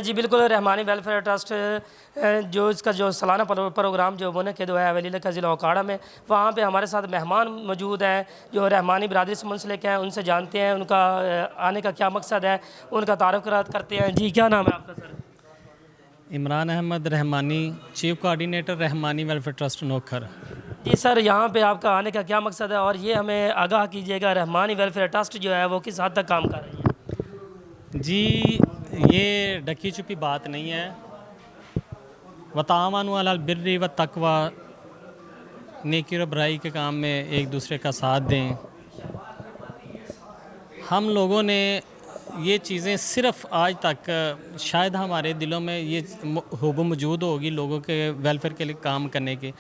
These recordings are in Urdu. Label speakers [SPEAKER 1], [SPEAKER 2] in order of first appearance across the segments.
[SPEAKER 1] جی بالکل، رحمانی ویلفیئر ٹرسٹ جو اس کا جو سالانہ پروگرام جو منعقد ہوا ہے ولی کا ضلع اوکاڑا میں، وہاں پہ ہمارے ساتھ مہمان موجود ہیں جو رحمانی برادری سے منسلک ہیں، ان سے جانتے ہیں ان کا آنے کا کیا مقصد ہے، ان کا تعارف کرتے ہیں۔ جی کیا نام ہے آپ کا سر؟
[SPEAKER 2] عمران احمد رحمانی، چیف کوآرڈینیٹر رحمانی ویلفیئر ٹرسٹ نوکھر۔
[SPEAKER 1] جی سر، یہاں پہ آپ کا آنے کا کیا مقصد ہے اور یہ ہمیں آگاہ کیجیے گا رحمانی ویلفیئر ٹرسٹ جو ہے وہ کس حد تک کام کر رہی ہے؟
[SPEAKER 2] جی یہ ڈکی چھپی بات نہیں ہے۔ وتعاونوا علی البر والتقوی، نیکی اور برائی کے کام میں ایک دوسرے کا ساتھ دیں۔ ہم لوگوں نے یہ چیزیں صرف آج تک شاید ہمارے دلوں میں یہ حب موجود ہوگی لوگوں کے ویلفیئر کے لیے کام کرنے کے،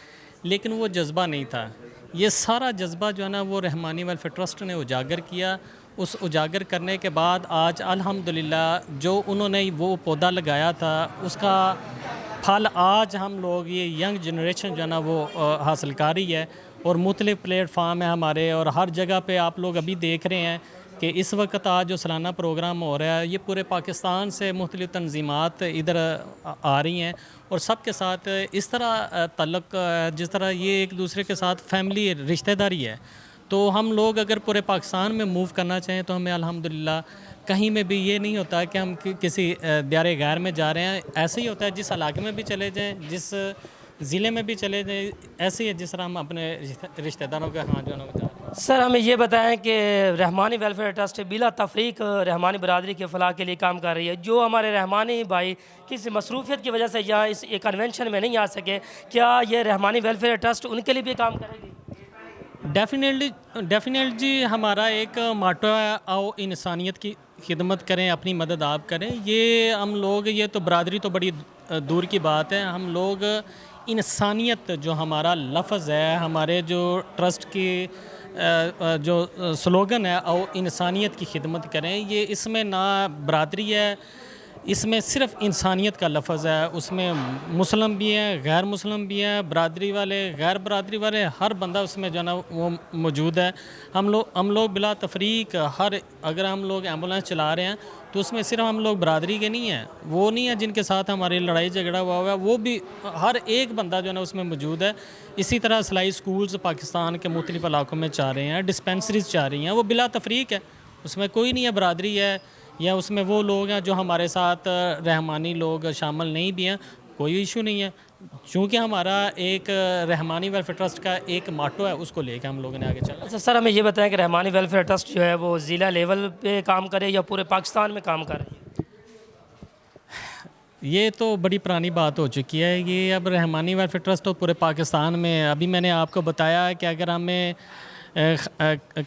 [SPEAKER 2] لیکن وہ جذبہ نہیں تھا۔ یہ سارا جذبہ جو ہے نا وہ رحمانی ویلفیئر ٹرسٹ نے اجاگر کیا۔ اس اجاگر کرنے کے بعد آج الحمدللہ جو انہوں نے وہ پودا لگایا تھا اس کا پھل آج ہم لوگ یہ ینگ جنریشن جو ہے نا وہ حاصل کر رہی ہے، اور مختلف پلیٹ فارم ہیں ہمارے، اور ہر جگہ پہ آپ لوگ ابھی دیکھ رہے ہیں کہ اس وقت آج جو سالانہ پروگرام ہو رہا ہے یہ پورے پاکستان سے مختلف تنظیمات ادھر آ رہی ہیں، اور سب کے ساتھ اس طرح تعلق جس طرح یہ ایک دوسرے کے ساتھ فیملی رشتہ داری ہے۔ تو ہم لوگ اگر پورے پاکستان میں موو کرنا چاہیں تو ہمیں الحمدللہ کہیں میں بھی یہ نہیں ہوتا ہے کہ ہم کسی دیار غیر میں جا رہے ہیں۔ ایسے ہی ہوتا ہے جس علاقے میں بھی چلے جائیں، جس ضلع میں بھی چلے جائیں، ایسے ہی ہے جس طرح ہم اپنے رشتہ داروں کے ہاں جو ہے نا وہ جا رہے ہیں۔
[SPEAKER 1] سر ہمیں یہ بتائیں کہ رحمانی ویلفیئر ٹرسٹ بلا تفریق رحمانی برادری کے فلاح کے لیے کام کر رہی ہے۔ جو ہمارے رحمانی بھائی کسی مصروفیت کی وجہ سے یا اس کنونشن میں نہیں آ سکے، کیا یہ رحمانی ویلفیئر ٹرسٹ ان کے لیے بھی کام کرے گی؟
[SPEAKER 2] ڈیفینیٹلی جی، ہمارا ایک ماٹو ہے، آؤ انسانیت کی خدمت کریں، اپنی مدد آپ کریں۔ یہ ہم لوگ، یہ تو برادری تو بڑی دور کی بات ہے، ہم لوگ انسانیت جو ہمارا لفظ ہے، ہمارے جو ٹرسٹ کی جو سلوگن ہے آؤ انسانیت کی خدمت کریں، یہ اس میں نہ برادری ہے، اس میں صرف انسانیت کا لفظ ہے۔ اس میں مسلم بھی ہیں، غیر مسلم بھی ہیں، برادری والے، غیر برادری والے، ہر بندہ اس میں جو ہے نا وہ موجود ہے۔ ہم لوگ بلا تفریق اگر ہم لوگ ایمبولینس چلا رہے ہیں تو اس میں صرف ہم لوگ برادری کے نہیں ہیں، وہ نہیں ہیں جن کے ساتھ ہماری لڑائی جھگڑا ہوا ہے، وہ بھی ہر ایک بندہ جو ہے نا اس میں موجود ہے۔ اسی طرح سلائی سکولز پاکستان کے مختلف علاقوں میں چاہ رہے ہیں، ڈسپینسریز چاہ رہی ہیں، وہ بلا تفریق ہے، اس میں کوئی نہیں ہے برادری ہے یا اس میں وہ لوگ ہیں جو ہمارے ساتھ رحمانی لوگ شامل نہیں بھی ہیں، کوئی ایشو نہیں ہے۔ چونکہ ہمارا ایک رحمانی ویلفیئر ٹرسٹ کا ایک ماٹو ہے، اس کو لے کے ہم لوگوں نے آگے چلنا۔
[SPEAKER 1] اچھا سر ہمیں یہ بتائیں کہ رحمانی ویلفیئر ٹرسٹ جو ہے وہ ضلع لیول پہ کام کرے یا پورے پاکستان میں کام کرے؟
[SPEAKER 2] یہ تو بڑی پرانی بات ہو چکی ہے، یہ اب رحمانی ویلفیئر ٹرسٹ تو پورے پاکستان میں، ابھی میں نے آپ کو بتایا ہے کہ اگر ہمیں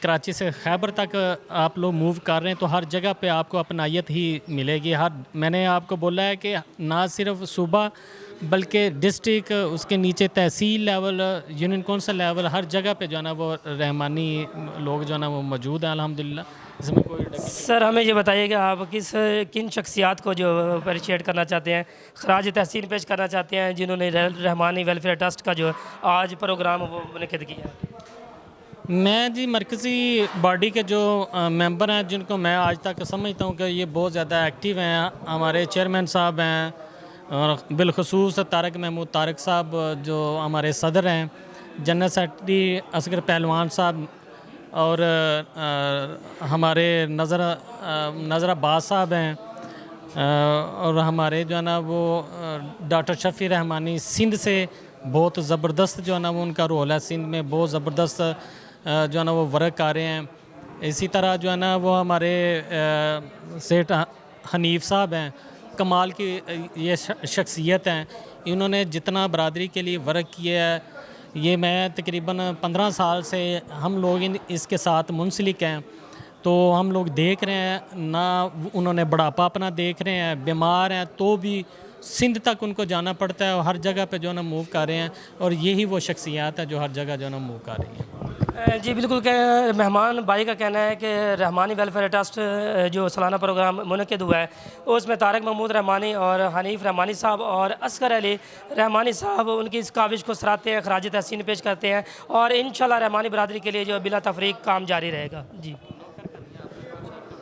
[SPEAKER 2] کراچی سے خیبر تک آپ لوگ موو کر رہے ہیں تو ہر جگہ پہ آپ کو اپنائیت ہی ملے گی۔ میں نے آپ کو بولا ہے کہ نہ صرف صوبہ بلکہ ڈسٹرک، اس کے نیچے تحصیل لیول، یونین کونسل لیول، ہر جگہ پہ جو ہے نا وہ رحمانی لوگ جو ہے نا وہ موجود ہیں الحمدللہ، اس میں کوئی
[SPEAKER 1] سر ہمیں یہ بتائیے کہ آپ کن شخصیات کو جو اپریشیٹ کرنا چاہتے ہیں، خراج تحسین پیش کرنا چاہتے ہیں جنہوں نے رحمانی ویلفیئر ٹرسٹ کا جو آج پروگرام وہ منعقد کیا؟
[SPEAKER 2] میں جی مرکزی باڈی کے جو ممبر ہیں جن کو میں آج تک سمجھتا ہوں کہ یہ بہت زیادہ ایکٹیو ہیں، ہمارے چیئرمین صاحب ہیں، اور بالخصوص طارق محمود طارق صاحب جو ہمارے صدر ہیں، جنرل سیکرٹری اصغر پہلوان صاحب، اور ہمارے نظر عباس صاحب ہیں، اور ہمارے جو ہے نا وہ ڈاکٹر شفیع رحمانی سندھ سے بہت زبردست جو ہے نا وہ ان کا رول ہے، سندھ میں بہت زبردست جو ہے نا وہ ورک کر رہے ہیں۔ اسی طرح جو ہے نا وہ ہمارے سیٹ حنیف صاحب ہیں، کمال کی یہ شخصیت ہیں، انہوں نے جتنا برادری کے لیے ورک کیا ہے، یہ میں تقریباً 15 سال سے ہم لوگ اس کے ساتھ منسلک ہیں، تو ہم لوگ دیکھ رہے ہیں نہ انہوں نے بڑھاپا اپنا دیکھ رہے ہیں، بیمار ہیں تو بھی سندھ تک ان کو جانا پڑتا ہے، اور ہر جگہ پہ جو ہے نا موو کر رہے ہیں، اور یہی وہ شخصیات ہے جو ہر جگہ جو ہے نا موو کر رہی ہیں۔
[SPEAKER 1] جی بالکل، کہ مہمان بھائی کا کہنا ہے کہ رحمانی ویلفیئر ٹرسٹ جو سالانہ پروگرام منعقد ہوا ہے اس میں طارق محمود رحمانی اور حنیف رحمانی صاحب اور اصغر علی رحمانی صاحب ان کی اس کاوش کو سراہتے ہیں، خراج تحسین پیش کرتے ہیں، اور انشاءاللہ رحمانی برادری کے لیے جو بلا تفریق کام جاری رہے گا۔ جی